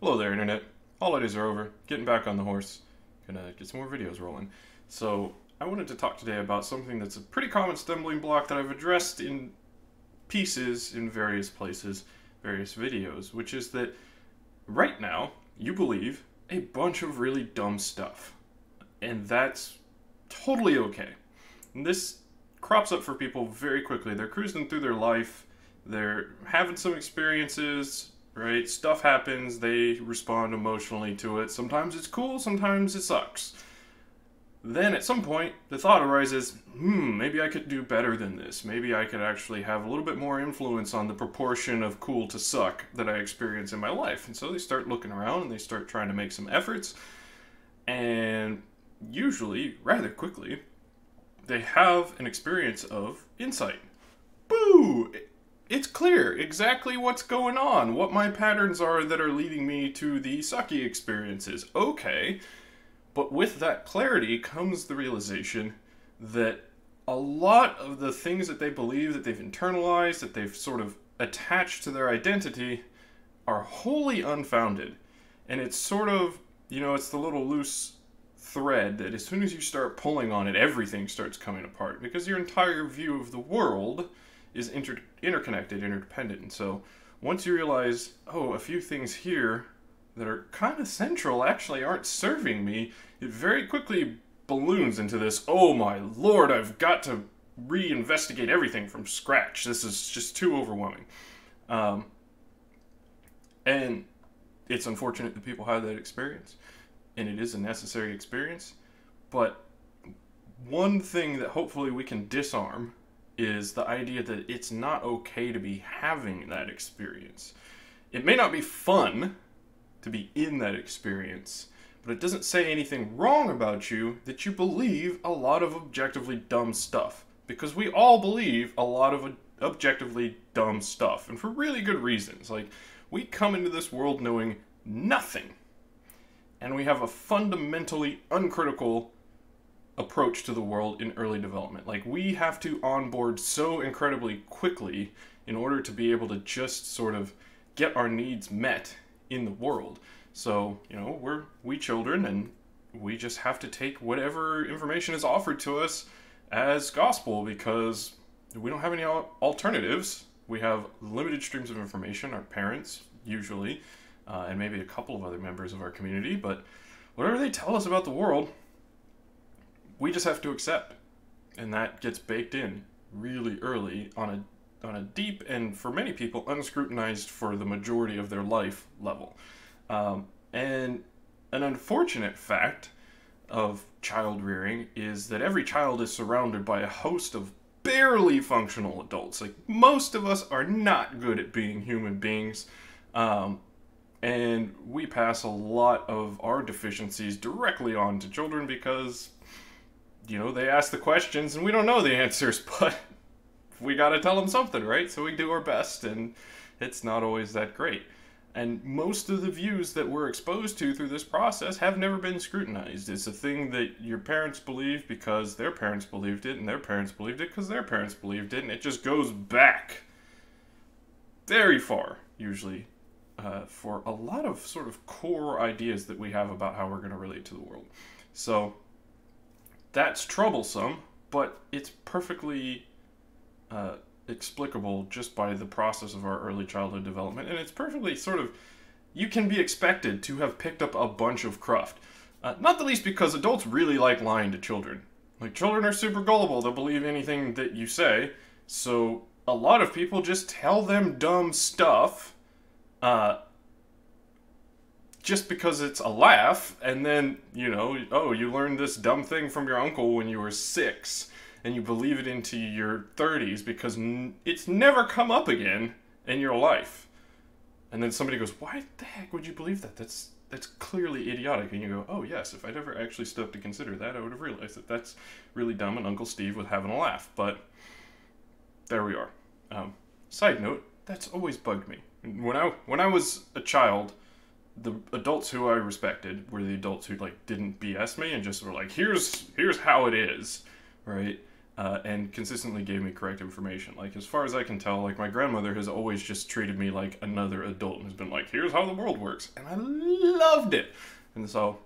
Hello there, Internet. Holidays are over. Getting back on the horse. Gonna get some more videos rolling. So, I wanted to talk today about something that's a pretty common stumbling block that I've addressed in pieces in various places, various videos, which is that right now, you believe a bunch of really dumb stuff. And that's totally okay. And this crops up for people very quickly. They're cruising through their life, they're having some experiences, right? Stuff happens, they respond emotionally to it. Sometimes it's cool, sometimes it sucks. Then at some point, the thought arises, maybe I could do better than this. Maybe I could actually have a little bit more influence on the proportion of cool to suck that I experience in my life. And so they start looking around and they start trying to make some efforts. And usually, rather quickly, they have an experience of insight. Boo! It's clear exactly what's going on, what my patterns are that are leading me to the sucky experiences. Okay. But with that clarity comes the realization that a lot of the things that they believe, that they've internalized, that they've sort of attached to their identity, are wholly unfounded. And it's sort of, it's the little loose thread that as soon as you start pulling on it, everything starts coming apart. Because your entire view of the world is interconnected, interdependent. And so once you realize, a few things here that are kind of central actually aren't serving me, it very quickly balloons into this, oh my lord, I've got to reinvestigate everything from scratch. This is just too overwhelming. And it's unfortunate that people have that experience, and it is a necessary experience, but one thing that hopefully we can disarm is the idea that it's not okay to be having that experience. It may not be fun to be in that experience, but it doesn't say anything wrong about you that you believe a lot of objectively dumb stuff. Because we all believe a lot of objectively dumb stuff, and for really good reasons. Like, we come into this world knowing nothing, and we have a fundamentally uncritical approach to the world in early development. Like, we have to onboard so incredibly quickly in order to be able to just sort of get our needs met in the world. So, we children, and we just have to take whatever information is offered to us as gospel because we don't have any alternatives. We have limited streams of information, our parents, usually, and maybe a couple of other members of our community, but whatever they tell us about the world, we just have to accept. And that gets baked in really early on a deep and, for many people, unscrutinized for the majority of their life level. And an unfortunate fact of child rearing is that every child is surrounded by a host of barely functional adults. Like, most of us are not good at being human beings, and we pass a lot of our deficiencies directly on to children because, they ask the questions and we don't know the answers, but we gotta tell them something, right? So we do our best, and it's not always that great. And most of the views that we're exposed to through this process have never been scrutinized. It's a thing that your parents believe because their parents believed it, and their parents believed it because their parents believed it, and it just goes back very far, usually, for a lot of sort of core ideas that we have about how we're going to relate to the world. So that's troublesome, but it's perfectly explicable just by the process of our early childhood development, and it's perfectly you can be expected to have picked up a bunch of cruft. Not the least because adults really like lying to children. Like, children are super gullible, they'll believe anything that you say, so a lot of people just tell them dumb stuff, just because it's a laugh, and then, you learned this dumb thing from your uncle when you were 6, and you believe it into your 30s because it's never come up again in your life. And then somebody goes, why the heck would you believe that? That's clearly idiotic. And you go, oh yes, if I'd ever actually stopped to consider that, I would have realized that that's really dumb, and Uncle Steve was having a laugh. But there we are. Side note, that's always bugged me. When I was a child, the adults who I respected were the adults who didn't BS me and just were like, here's how it is, right? and consistently gave me correct information. Like, as far as I can tell, like, my grandmother has always just treated me like another adult and has been like, here's how the world works. And I loved it. And so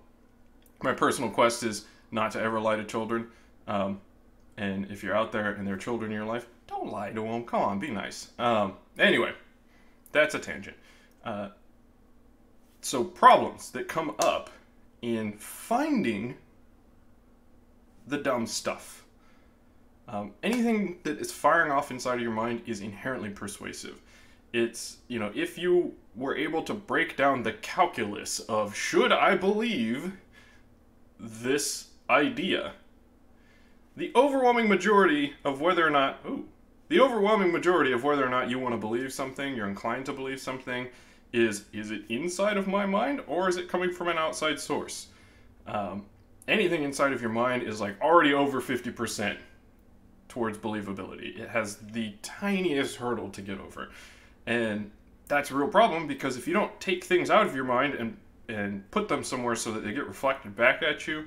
my personal quest is not to ever lie to children. And if you're out there and there are children in your life, don't lie to them. Come on, be nice. Anyway, that's a tangent. So problems that come up in finding the dumb stuff. Anything that is firing off inside of your mind is inherently persuasive. It's, you know, if you were able to break down the calculus of should I believe this idea, the overwhelming majority of whether or not, you want to believe something, you're inclined to believe something, is it inside of my mind or is it coming from an outside source? Anything inside of your mind is like already over 50% towards believability. It has the tiniest hurdle to get over. And that's a real problem, because if you don't take things out of your mind and put them somewhere so that they get reflected back at you,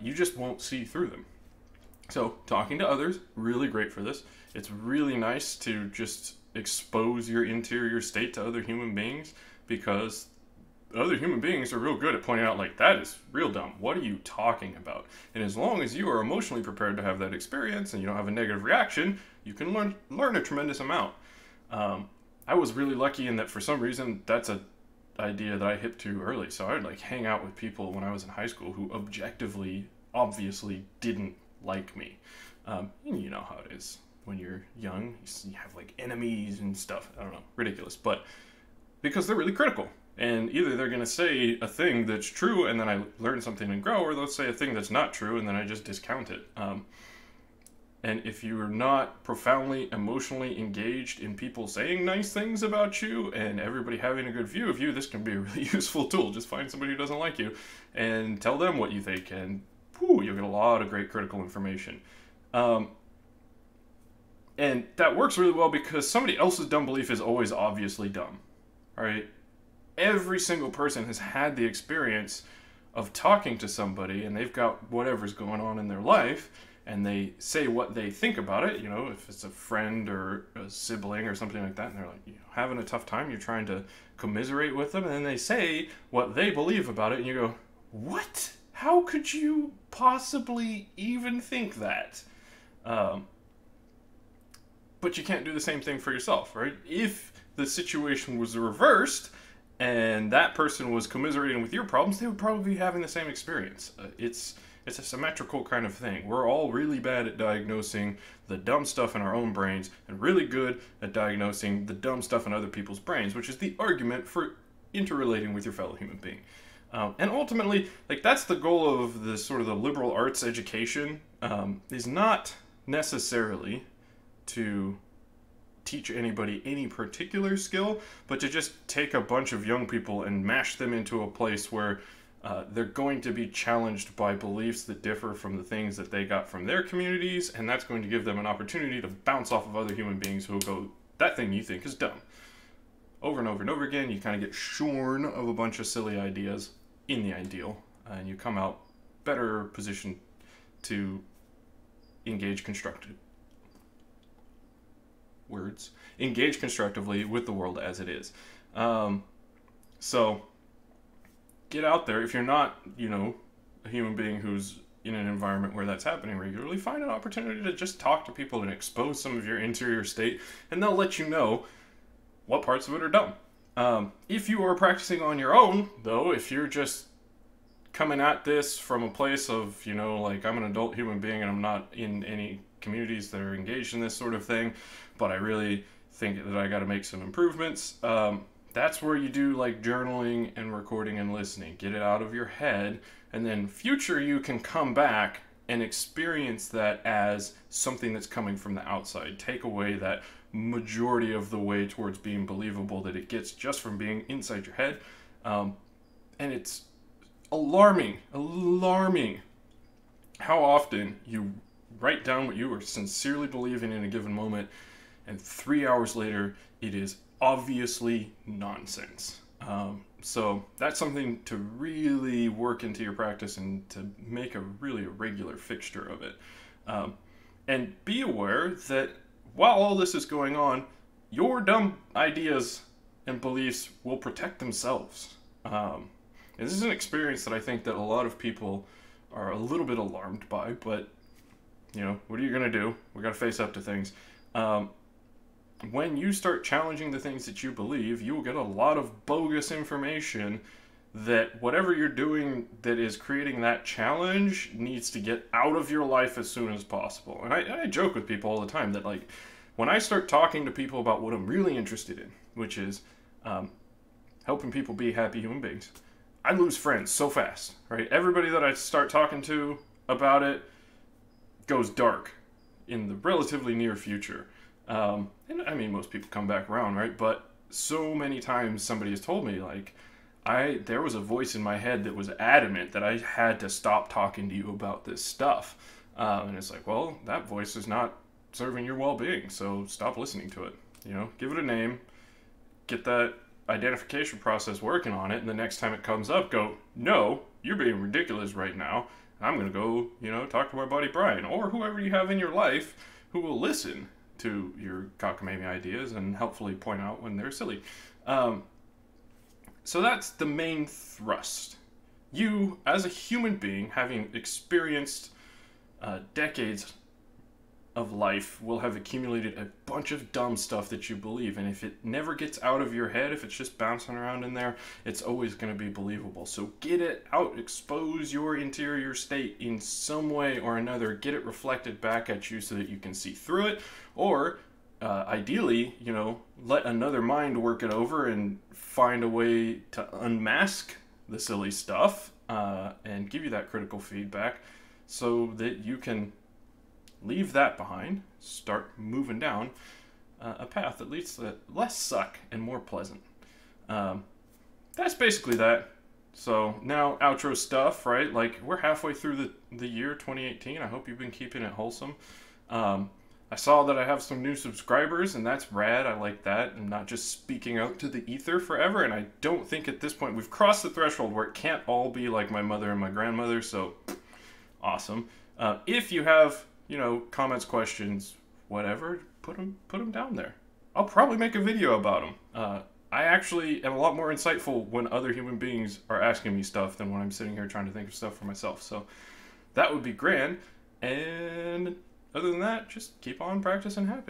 you just won't see through them. So talking to others, really great for this. It's really nice to just expose your interior state to other human beings, because other human beings are real good at pointing out, like, that is real dumb. What are you talking about? And as long as you are emotionally prepared to have that experience and you don't have a negative reaction, you can learn a tremendous amount. I was really lucky in that for some reason that's a idea that I hit too early. So I would like hang out with people when I was in high school who objectively, obviously didn't like me. And you know how it is when you're young. You have like enemies and stuff. I don't know, ridiculous. But because they're really critical. And either they're going to say a thing that's true and then I learn something and grow, or they'll say a thing that's not true and then I just discount it. And if you're not profoundly emotionally engaged in people saying nice things about you and everybody having a good view of you, this can be a really useful tool. Just find somebody who doesn't like you and tell them what you think, and you'll get a lot of great critical information. And that works really well because somebody else's dumb belief is always obviously dumb, right? Every single person has had the experience of talking to somebody and they've got whatever's going on in their life and they say what they think about it, you know, if it's a friend or a sibling or something like that, and they're like, you know, having a tough time, you're trying to commiserate with them, and then they say what they believe about it, and you go, what? How could you possibly even think that? But you can't do the same thing for yourself, right? If the situation was reversed, and that person was commiserating with your problems, they would probably be having the same experience. It's a symmetrical kind of thing. We're all really bad at diagnosing the dumb stuff in our own brains and really good at diagnosing the dumb stuff in other people's brains, which is the argument for interrelating with your fellow human being. And ultimately, like, that's the goal of the sort of the liberal arts education, is not necessarily to teach anybody any particular skill, but to just take a bunch of young people and mash them into a place where they're going to be challenged by beliefs that differ from the things that they got from their communities, and that's going to give them an opportunity to bounce off of other human beings who will go, that thing you think is dumb. Over and over and over again, you kind of get shorn of a bunch of silly ideas in the ideal, and you come out better positioned to engage constructively with the world as it is. So get out there. If you're not, you know, a human being who's in an environment where that's happening regularly, find an opportunity to just talk to people and expose some of your interior state, and they'll let you know what parts of it are dumb. If you are practicing on your own, though, if you're just coming at this from a place of, you know, like, I'm an adult human being and I'm not in any communities that are engaged in this sort of thing, but I really think that I got to make some improvements, that's where you do like journaling and recording and listening. Get it out of your head, and then future you can come back and experience that as something that's coming from the outside. Take away that majority of the way towards being believable that it gets just from being inside your head. And it's alarming how often you write down what you are sincerely believing in a given moment, and 3 hours later it is obviously nonsense. So that's something to really work into your practice and to make a really regular fixture of it. And be aware that while all this is going on, your dumb ideas and beliefs will protect themselves. And this is an experience that I think that a lot of people are a little bit alarmed by, but you know, what are you gonna do? We gotta face up to things. When you start challenging the things that you believe, you will get a lot of bogus information that whatever you're doing that is creating that challenge needs to get out of your life as soon as possible. And I joke with people all the time that, like, when I start talking to people about what I'm really interested in, which is helping people be happy human beings, I lose friends so fast, right? Everybody that I start talking to about it goes dark in the relatively near future. And I mean, most people come back around, right? But so many times somebody has told me, like, there was a voice in my head that was adamant that I had to stop talking to you about this stuff. And it's like, well, that voice is not serving your well-being, so stop listening to it. You know, give it a name, get that identification process working on it, and the next time it comes up, go, no, you're being ridiculous right now. I'm going to go, you know, talk to my buddy Brian, or whoever you have in your life who will listen to your cockamamie ideas and helpfully point out when they're silly. So that's the main thrust. You, as a human being, having experienced decades of life, will have accumulated a bunch of dumb stuff that you believe. And if it never gets out of your head, if it's just bouncing around in there, it's always going to be believable. So get it out. Expose your interior state in some way or another. Get it reflected back at you so that you can see through it. Or ideally, you know, let another mind work it over and find a way to unmask the silly stuff and give you that critical feedback so that you can leave that behind, start moving down a path that leads to less suck and more pleasant. That's basically that. So now outro stuff, right? Like, we're halfway through the year 2018. I hope you've been keeping it wholesome. I saw that I have some new subscribers, and that's rad. I like that. I'm not just speaking out to the ether forever, and I don't think at this point we've crossed the threshold where it can't all be like my mother and my grandmother, so awesome. If you have, you know, comments, questions, whatever, put them down there. I'll probably make a video about them. I actually am a lot more insightful when other human beings are asking me stuff than when I'm sitting here trying to think of stuff for myself, so that would be grand. And other than that, just keep on practicing happy.